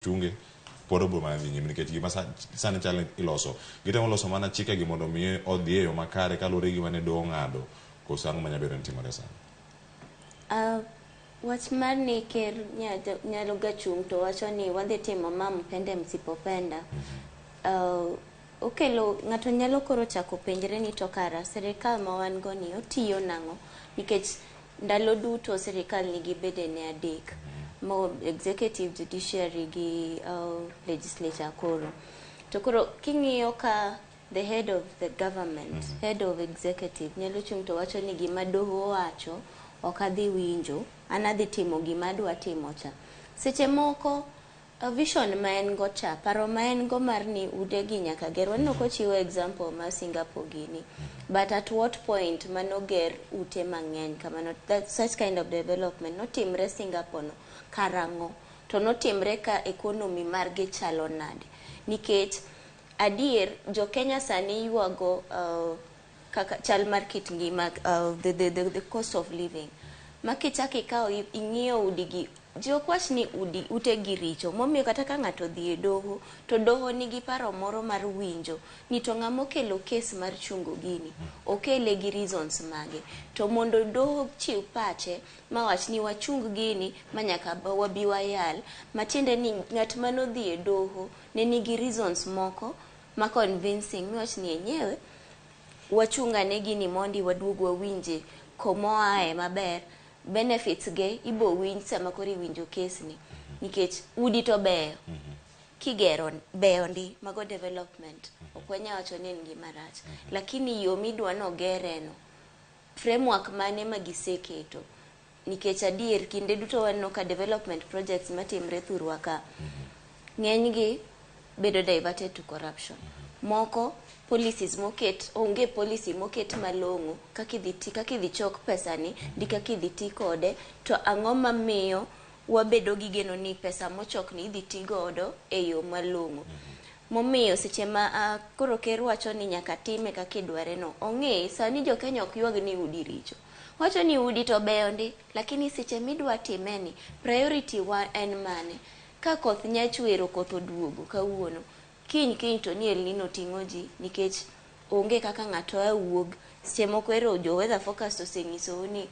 chunge poro bo ma vinyi nikech gima sani chal iloso gitemo loso mana chike gi mondo mi odhi e yo makare kalure gi mane do ngado kosang manya bedo timore sana. Wach mar ni ker nyalo gachung to wacho ni wadhi timo mpende msipopenda. Okelo ng'ato nyalo koro chako penjre ni to kara serikal ma wan go ni otiyo nango nikech ndalo duto serikal nigi bede ne adek. Mo executive, judiciary gi legislature koro. To koro king'iyo ka the head of the government, head of executive nyalo chung to wacho ni gima doho wacho ok adhi winjo, an adhi timo gima adwa timo cha. Seche moko vision ma en go cha, paro ma en go mar ni ude gi nyaka ger, waneno kochiwo example ma Singapore gini. But at what point manoger ute mang'eny kamano, that such kind of development notimre Singapore no karango to notimre ka economy margi chalo nade. Nikech adier jo Kenya sani yuago kaka chal mar kit ngima, the cost of living. Makichaki kao ing'iyo udi gi jo kwach ni ute gi richo, momiyo kata ka ng'ato dhi e doho to doho nigi paro moro mar winjo ni to ng'amo kelo kes mar chungo gini okele gi reasons mage, to mondo doho chiw pache mawach ni wachung gini manyaka wabi wayal, matiende ni ng'at mano dhi e doho ne nigi reasons moko ma convincing miwach ni enyewe wachunga ne gini mondi waduog wawinje komoae maber, benefits ge ibo winj sama kori winjo kesni nikech udi to beyo kigero beyo ndi mago development okwenya wacho ni ngi marach, lakini yo midwa no gereno framework mane magiseketo nikech adier kinde duto wanno ka development projects matimre thurwa ka ng'eny gi bedo diverted to corruption. Moko policies moket, onge policy moket malongo kakidhi chok pesa ni di kakidhi ti kode, to ang'o mamiyo wabedo gi geno ni pesa mochok ni idhi ti godo e yo malongo. Momiyo seche ma koro ker wacho ni nyaka time kakidware no, ong'e sani jo Kenya ok yuag ni udi richo, wacho ni udi to beyo ndi, lakini seche midwa time ni priority wa en mane. Ka koth nyachwero koth oduogo kawuono, kiny to ni El Nino ting'o ji nikech onge kaka ng'ato awuog. Seche moko ero jo weather forecast oseng'iso ni